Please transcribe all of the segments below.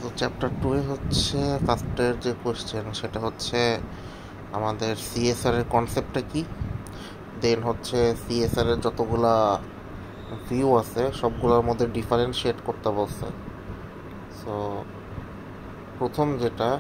তো চ্যাপ্টার 2 হচ্ছে ফার্স্টের যে কোয়েশ্চেন সেটা হচ্ছে আমাদের সিএসআর এর কনসেপ্টটা কি, দেন হচ্ছে সিএসআর এর যতগুলা ভিউ আছে সবগুলোর মধ্যে ডিফারেন্সিয়েট করতে বলছে। সো প্রথম যেটা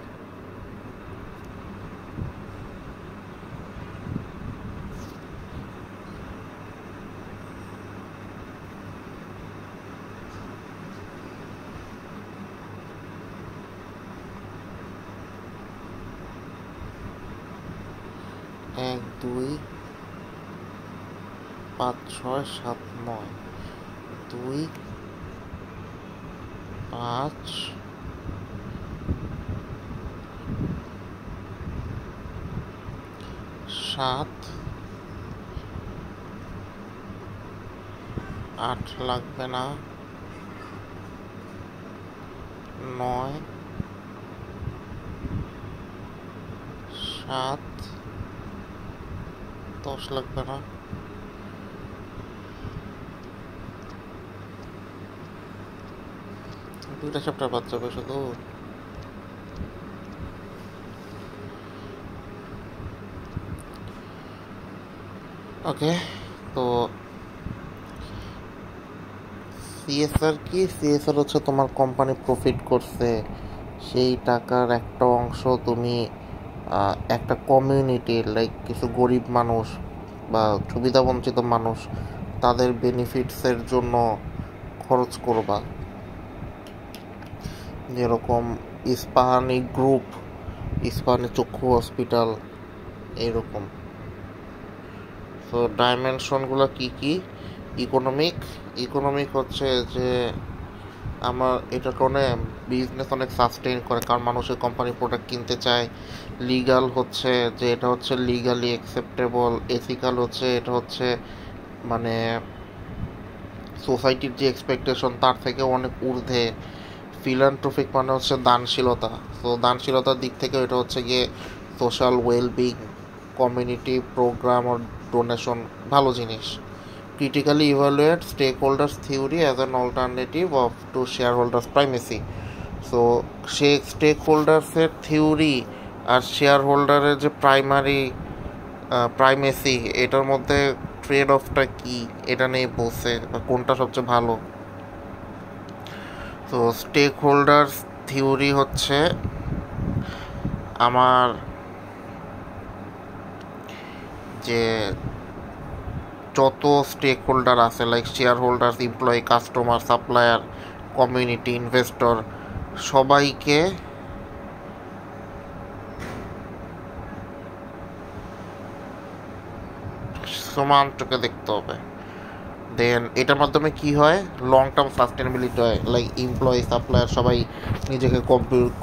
এক দুই পাঁচ ছয় সাত নয়, দুই পাঁচ সাত আট লাগবে না, নয় সাত 10 লাগবে না, দুইটা চ্যাপ্টার বাদ যাবে শুধু। ওকে, তো সিএসআর কি? সিএসআর হচ্ছে তোমার কোম্পানি প্রফিট করছে সেই টাকার একটা অংশ তুমি একটা কমিউনিটি লাইক কিছু গরিব মানুষ বা সুবিধাবঞ্চিত মানুষ তাদের বেনিফিটসের জন্য খরচ করবা। যেরকম ইস্পাহানি গ্রুপ, ইস্পাহানি চক্ষু হসপিটাল, এইরকম। তো ডাইমেনশনগুলো কি কি? ইকোনমিক হচ্ছে যে আমার এটার কারণে বিজনেস অনেক সাস্টেইন করে, কারণ মানুষের কোম্পানি প্রোডাক্ট কিনতে চায়। লিগাল হচ্ছে যে এটা হচ্ছে লিগালি অ্যাকসেপ্টেবল। এথিক্যাল হচ্ছে এটা হচ্ছে মানে সোসাইটির যে এক্সপেকটেশন তার থেকে অনেক ঊর্ধ্বে। ফিলান্থ্রপিক মানে হচ্ছে দানশীলতা। তো দানশীলতার দিক থেকে এটা হচ্ছে গিয়ে সোশ্যাল ওয়েলবিং, কমিউনিটি প্রোগ্রাম ও ডোনেশন, ভালো জিনিস। Critically evaluate stakeholders theory as an alternative to shareholders primacy. So সে স্টেকহোল্ডার্সের থিওরি আর শেয়ার হোল্ডারের যে প্রাইমেসি এটার মধ্যে ট্রেড অফটা কি এটা নিয়ে বলছে, বা কোনটা সবচেয়ে ভালো। তো স্টেক হোল্ডার্স থিওরি হচ্ছে আমার যে যত স্টেক হোল্ডার আছে like share holders, employee, customer, supplier, community, investor, সবাইকে সমান চোখে দেখতে হবে। দেন এটার মাধ্যমে কি হয়, লং টার্ম সাস্টেনেবিলিটি হয়। লাইক এমপ্লয়ি, সাপ্লায়ার সবাই নিজেকে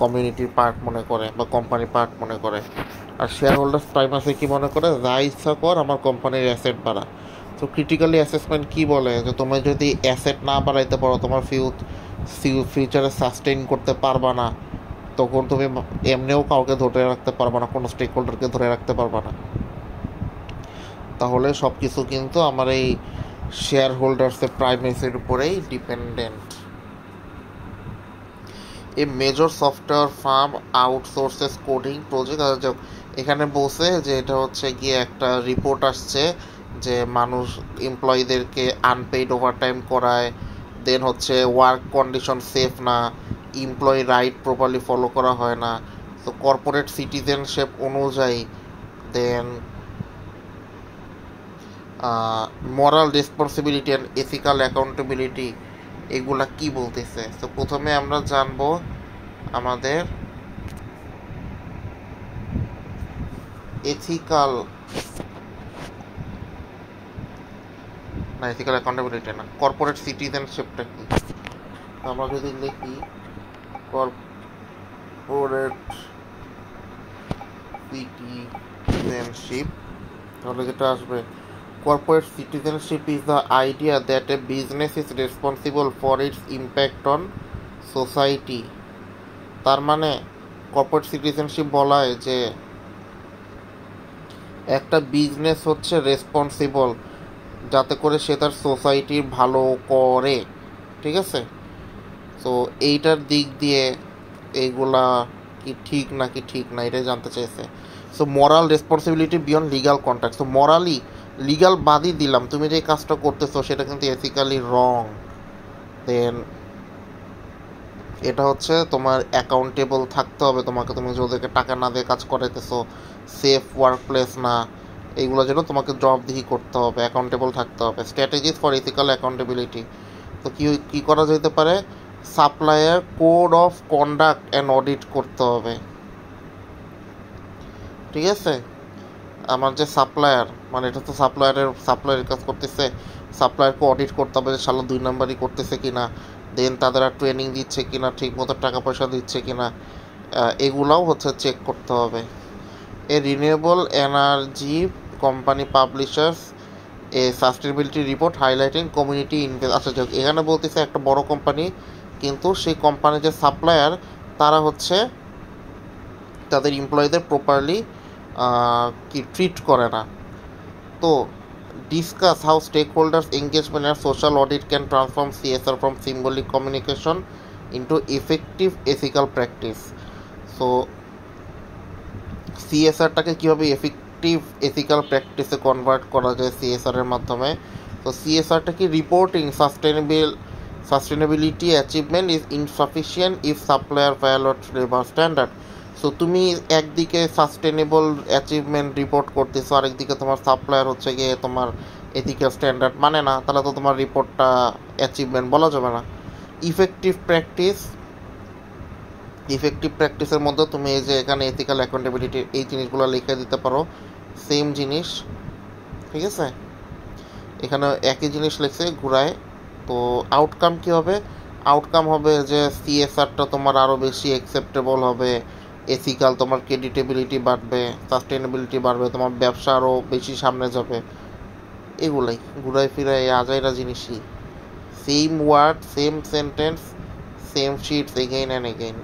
কমিউনিটির পার্ট মনে করে বা কোম্পানির পার্ট মনে করে। আর শেয়ার হোল্ডার্স প্রাইমাসি কি মনে করে, যা ইচ্ছা কর, আমার কোম্পানির অ্যাসেট বাড়া। তো ক্রিটিক্যালি অ্যাসেসমেন্ট কি বলে, যে তুমি যদি অ্যাসেট না বাড়াইতে পারো, তোমার ফিউচারে সাস্টেইন করতে পারবা না, তখন তুমি এমনিও কাউকে ধরে রাখতে পারবা না, কোনো স্টেক হোল্ডারকে ধরে রাখতে পারবা না। তাহলে সব কিছু কিন্তু আমার এই শেয়ার হোল্ডার্সের প্রাইমেসির উপরেই dependent. A major software firm outsources coding project. এখানে বলছে যে এটা হচ্ছে গিয়ে একটা রিপোর্ট আসছে যে মানুষ এমপ্লয়ীদেরকে আনপেইড ওভারটাইম করায়, দেন হচ্ছে ওয়ার্ক কন্ডিশন সেফ না, এমপ্লয়ি রাইট প্রপারলি ফলো করা হয় না। তো কর্পোরেট সিটিজেনশিপ অনুযায়ী then moral responsibility and ethical accountability, এগুলা কি বলতেছে। তো প্রথমে আমরা জানবো আমাদের এথিক্যাল অ্যাকাউন্টেবিলিটি না, কর্পোরেট সিটিজেনশিপটা কি। আমরা যদি লিখি কর্পোরেট সিটিজেনশিপ, তাহলে যেটা আসবে, corporate citizenship is the idea that a business is responsible for its impact on society. তার মানে কর্পোরেট সিটিজেনশিপ বলায় যে একটা বিজনেস হচ্ছে রেসপন্সিবল যাতে করে সে তার সোসাইটির ভালো করে, ঠিক আছে। তো এইটার দিক দিয়ে এইগুলা কি ঠিক নাকি ঠিক না এটাই জানতে চাইছে। So moral responsibility beyond legal contact. So morally legal বাদই দিলাম, তুমি যে কাজটা করতেছো সেটা কিন্তু এথিক্যালি রং। দেন এটা হচ্ছে তোমার অ্যাকাউন্টেবল থাকতে হবে তোমাকে, তুমি যে ওদেরকে টাকা না দিয়ে কাজ করাইতেছো, সেফ ওয়ার্ক প্লেস না, এইগুলোর জন্য তোমাকে জবাবদিহি করতে হবে, অ্যাকাউন্টেবল থাকতে হবে। স্ট্র্যাটেজিস ফর এথিক্যাল অ্যাকাউন্টেবিলিটি, তো কী করা যেতে পারে? Supplier code of conduct and audit করতে হবে, ঠিক আছে? আমার যে সাপ্লায়ার, মানে এটা তো সাপ্লায়ারের কাজ করতেছে, সাপ্লায়ারকে অডিট করতে হবে যে শালা 2 নাম্বারই করতেছে কিনা, দেন তাদের আর ট্রেনিং দিচ্ছে কিনা, ঠিক মতো টাকা পয়সা দিচ্ছে কিনা, এগুলাও হচ্ছে চেক করতে হবে। A renewable energy company publishers a sustainability report highlighting community invest. আচ্ছা যাক, এখানে বলতেছে একটা বড় কোম্পানি, কিন্তু সেই কোম্পানির যে সাপ্লায়ার তারা হচ্ছে তাদের এমপ্লয়ীদের প্রপারলি কি ট্রিট করে না। তো discuss how stakeholders engagement and social audit can transform CSR from symbolic communication into effective ethical practice. So সিএসআরটাকে কীভাবে এফেক্টিভ এথিক্যাল প্র্যাকটিসে কনভার্ট করা যায় সিএসআরের মাধ্যমে। তো সিএসআরটা কি reporting sustainability achievement is insufficient if supplier violate labour standard. So তুমি একদিকে সাস্টেনেবল অ্যাচিভমেন্ট রিপোর্ট করতেছো, আরেকদিকে তোমার সাপ্লায়ার হচ্ছে গিয়ে তোমার এথিক্যাল স্ট্যান্ডার্ড মানে না, তাহলে তো তোমার রিপোর্টটা অ্যাচিভমেন্ট বলা যাবে না। ইফেক্টিভ প্র্যাকটিসের মধ্যে তুমি এই যে এখানে এথিক্যাল অ্যাকাউন্টেবিলিটির এই জিনিসগুলো লিখে দিতে পারো, সেম জিনিস, ঠিক আছে? এখানে একই জিনিস লিখছে ঘুরায়। তো আউটকাম কী হবে? আউটকাম হবে যে সিএসআরটা তোমার আরও বেশি অ্যাকসেপ্টেবল হবে, এথিক্যাল তোমার ক্রেডিটেবিলিটি বাড়বে, সাস্টেনেবিলিটি বাড়বে, তোমার ব্যবসা আরও বেশি সামনে যাবে। এগুলাই ঘুরাই ফিরাই আজাইরা জিনিসই, same word same sentence same sheets again and again.